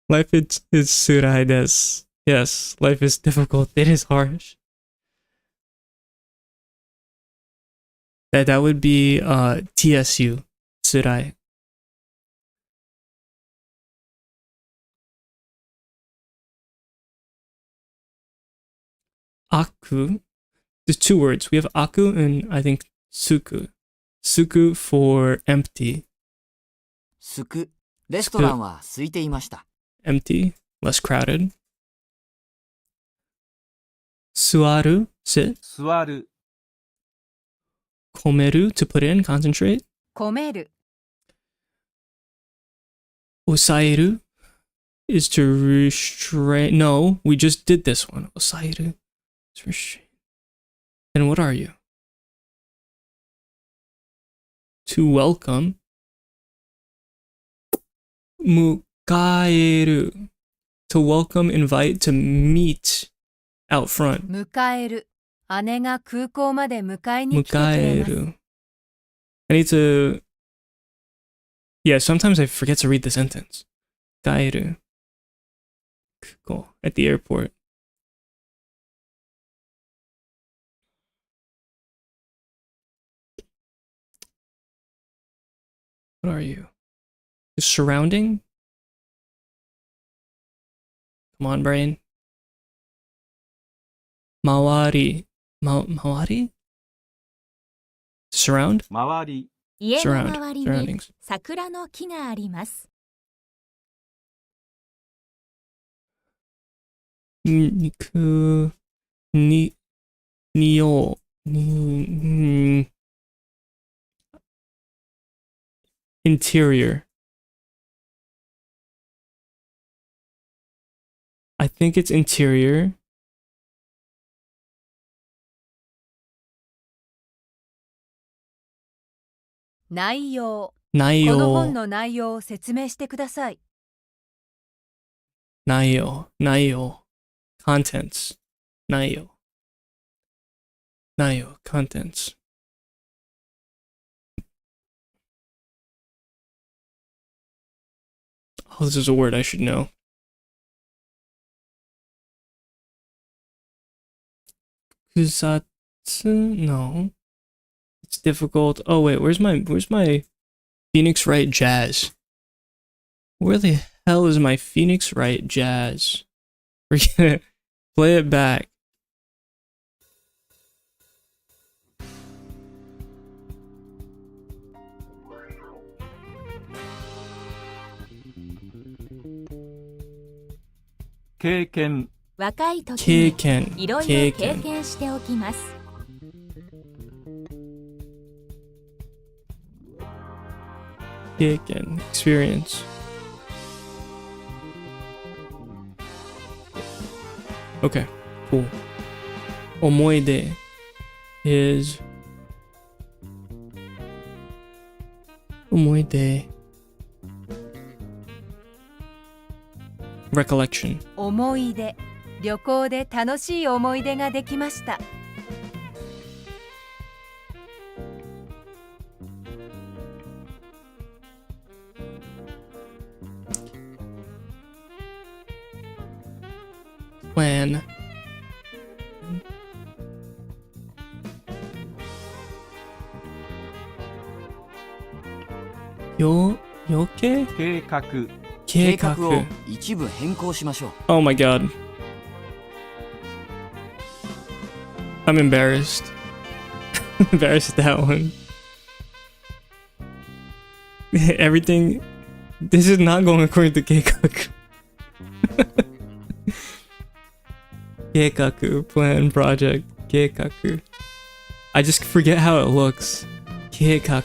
Life is tsurai desu. Yes, life is difficult. It is harsh. That would be TSU. Tsurai. Aku. There's 2 words. We have aku and I think suku. Suku for empty. すく。レストランは空いていました。 Empty. Less crowded. Suaru. Sit. 座る。 Komeru. To put in. Concentrate. 込める。 Osaeru is to restrain. No, we just did this one. Osaeru is restrain. And what are you? To welcome. Mukaeru. To welcome, invite, to meet out front. 迎える。姉が空港まで迎えに来てくれます。 Mukaeru. I need to. Yeah, sometimes I forget to read the sentence. Gaeru. Cool. At the airport. What are you? Surrounding? Come on, brain. Mawari. Mawari? Surround? 周り、家の Surround. 周りに Surroundings. 桜の木があります。におinterior. I think it's interior. 内容。内この本容。の内容を説明してください。内容。Contents. 内容。Contents. Oh, this is a word I should know. Kusatsu? No. It's difficult. Oh wait, where's my Phoenix Wright Jazz? Where the hell is my Phoenix Wright Jazz? We're gonna play it back. "経験、若い時経に験。いろいろ経験しておきます。経験。Experience. Okay, cool. 思い出 is 思い出 recollection. 思い出。旅行で楽しい思い出ができました。Plan.予計計画、計画計画を一部変更しましょう。 Oh my god. I'm embarrassed. Embarrassed at that one. Everything. This is not going according to 計画. 計画 plan, project, 計画. I just forget how it looks. 計画.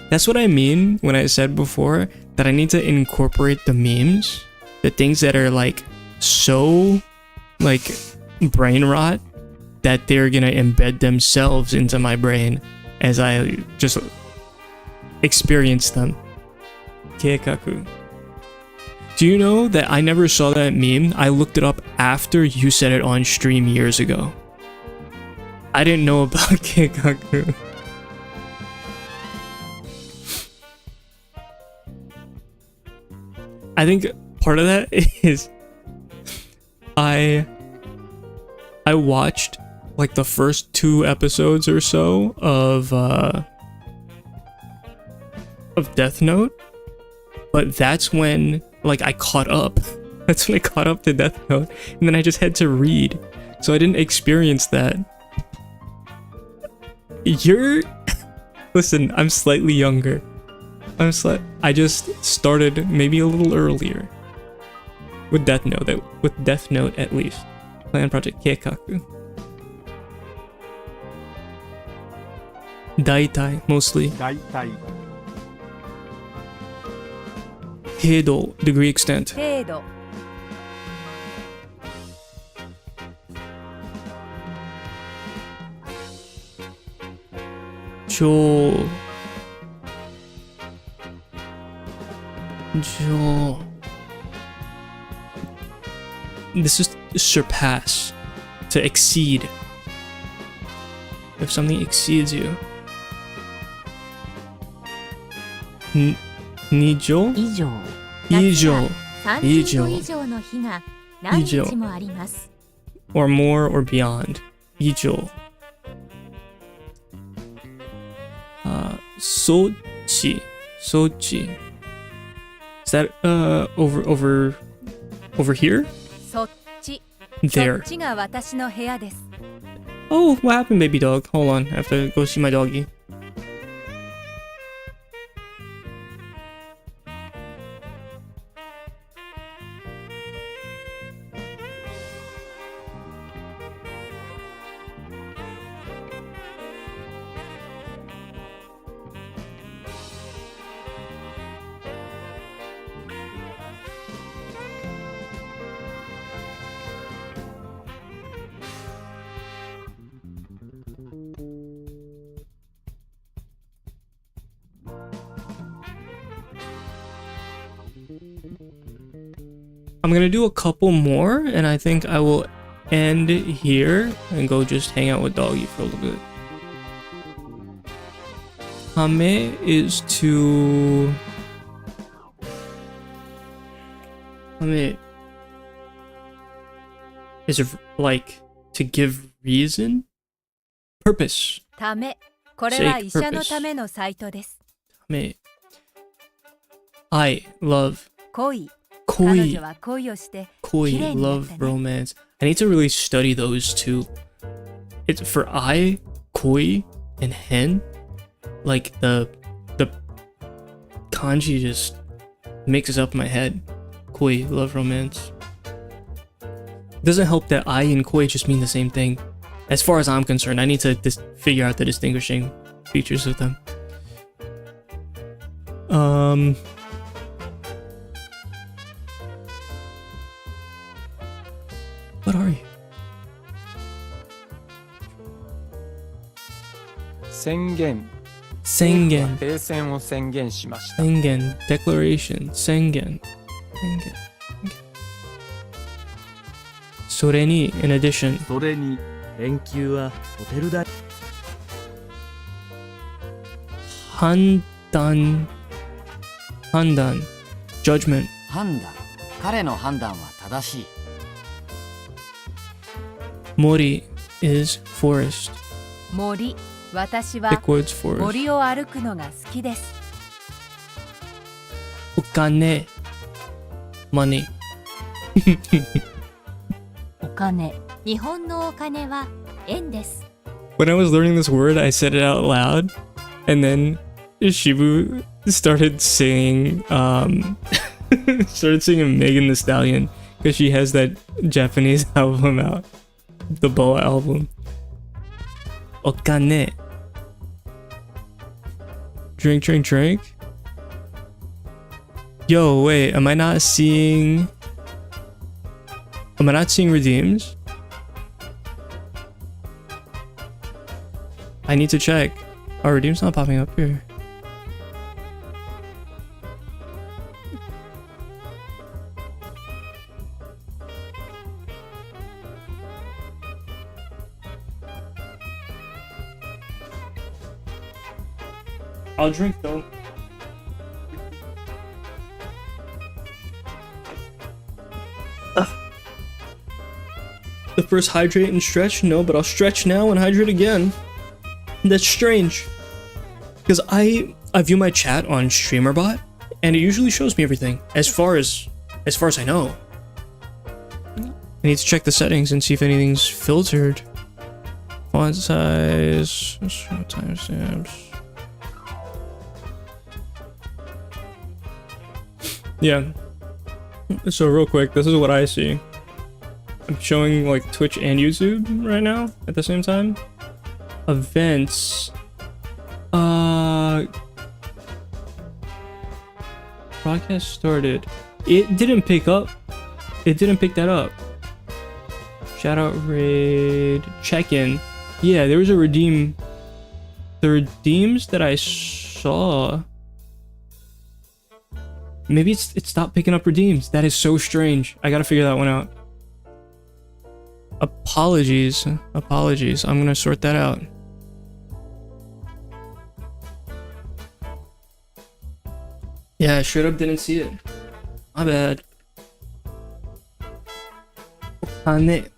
That's what I mean when I said before that I need to incorporate the memes, the things that are like so like brain rot that they're gonna embed themselves into my brain as I just experience them. 計画. Do you know that I never saw that meme? I looked it up after you said it on stream years ago. I didn't know about 計画. I think part of that is I watched like the first 2 episodes or so of Death Note, but that's when like I caught up. That's when I caught up to Death Note, and then I just had to read, so I didn't experience that. Listen, I'm slightly younger. I just started maybe a little earlier with Death Note at least. Plan project 計画. 大体 mostly. 大体、程度 degree extent. 程度。上 This is surpass, to exceed. If something exceeds you. 二乗以上。以上30度以上の日が何日もあります。 or more or beyond. 以上。装置 Is that over here? そっち。 There. そっちが私の部屋です。Oh, what happened, baby dog? Hold on, I have to go see my doggy. I'm gonna do a couple more, and I think I will end here and go just hang out with doggy for a little bit. Hame is to... Hame is it like to give reason? Purpose. ため。これは医者のためのサイトです。Hame. I love 恋。彼 koi. 女は恋をして Koi, 綺麗になっ love, たね。 romance. I need to really study those two. It's for I, koi, and hen. Like the kanji just mixes up in my head. Koi, love, romance. It doesn't help that I and koi just mean the same thing. As far as I'm concerned, I need to figure out the distinguishing features of them. What are you? 宣言。宣言。停戦を宣言しました。宣言。declaration。宣言。宣言。それに、in addition。それに連休はホテル代。判断。判断。judgment。判断。彼の判断は正しい。森 is forest. 森。私 Thick は woods forest. 森を歩くのが好きです。お金 money. お金。日本のお金は円です。 When I was learning this word, I said it out loud, and then Shibu started singing started singing Megan Thee Stallion because she has that Japanese album out, the Boa album. Okane. Drink, drink, drink. Yo, wait, am I not seeing redeems? I need to check. Our redeem's not popping up here. I'll drink though. The first hydrate and stretch? No, but I'll stretch now and hydrate again. That's strange. Because I view my chat on StreamerBot, and it usually shows me everything, as far as I know. I need to check the settings and see if anything's filtered. Font size, timestamps. Yeah. So real quick, this is what I see. I'm showing like Twitch and YouTube right now at the same time. Events. Broadcast started. It didn't pick up. It didn't pick that up. Shout out raid. Check-in. Yeah, there was a redeem. The redeems that I saw. Maybe it stopped picking up redeems. That is so strange. I gotta figure that one out. Apologies. Apologies. I'm gonna sort that out. Yeah, I straight up didn't see it. My bad. Okane.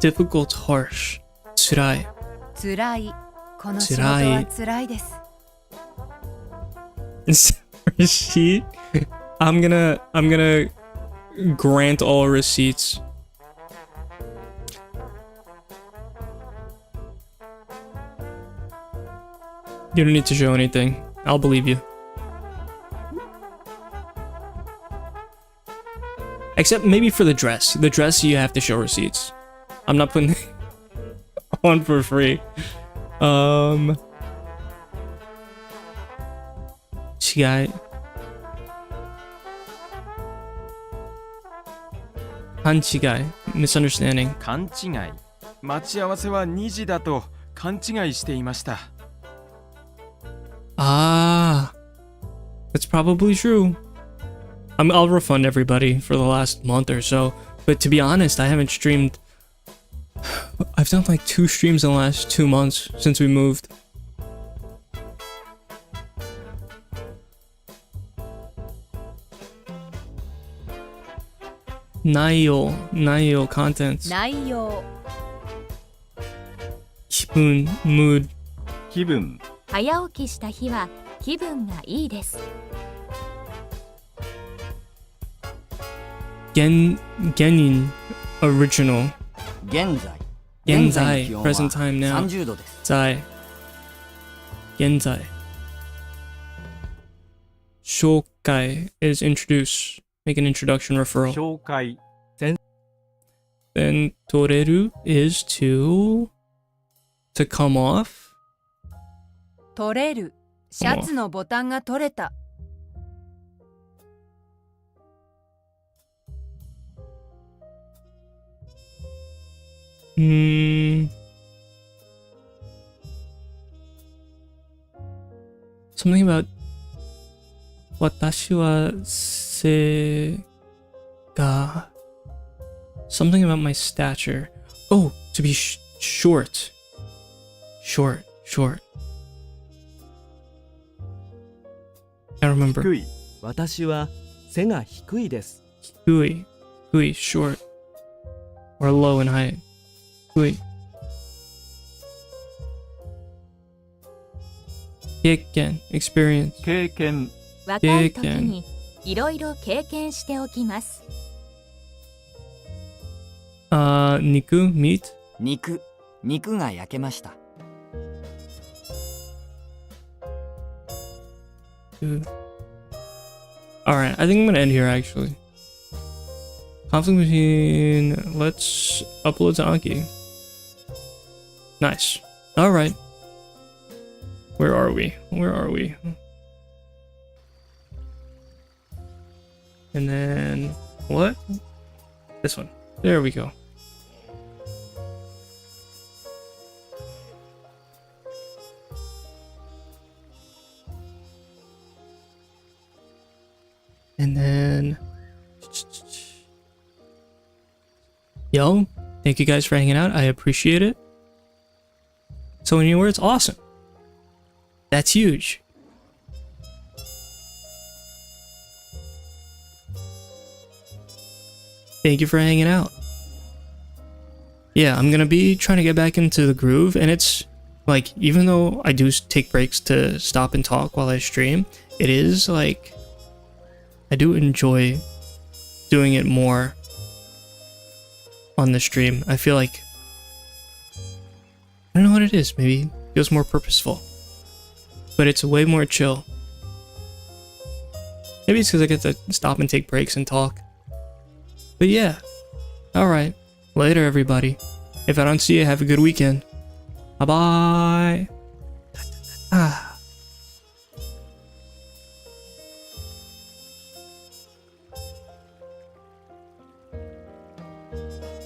Difficult, harsh. Tsurai. 辛い。この仕事は辛いです。Sorry, sheet. I'm gonna grant all receipts. You don't need to show anything. I'll believe you. Except maybe for the dress. The dress you have to show receipts. I'm not putting on for free.違い 勘違い misunderstanding 勘違い。待ち合わせは2時だと勘違いしていました。Ah, that's probably true. I'll refund everybody for the last month or so. But to be honest, I haven't streamed. I've done like 2 streams in the last 2 months since we moved. Naio contents. 内容 기분, mood. 気分、早起きした日は気分がいいです。Genin, original. 現在。現在の気温は present time now. 30度です。在。現在。紹介 is introduce. Make an introduction referral. 紹介、 Then 取れる is to come off. 取れるシャツのボタンが取れた。Something about 私は背が something about my stature. Oh, to be short. Short. I don't remember. 低い、私は背が低いです。低い short. Or low in height. 低い経験 experience. 経験、若い時にいろいろ経験しておきます。肉 meat. 肉が焼けました。Alright, I think I'm gonna end here actually. Conflict between. Let's upload to Anki. Nice. Alright. Where are we? And then. What? This one. There we go. And then. Yo, thank you guys for hanging out. I appreciate it. So many words, awesome. That's huge. Thank you for hanging out. Yeah, I'm gonna be trying to get back into the groove, and it's like, even though I do take breaks to stop and talk while I stream, it is like, I do enjoy doing it more on the stream. I feel like, I don't know what it is, maybe it feels more purposeful, but it's way more chill. Maybe it's because I get to stop and take breaks and talk. But yeah, alright, later everybody. If I don't see you, have a good weekend. Bye bye.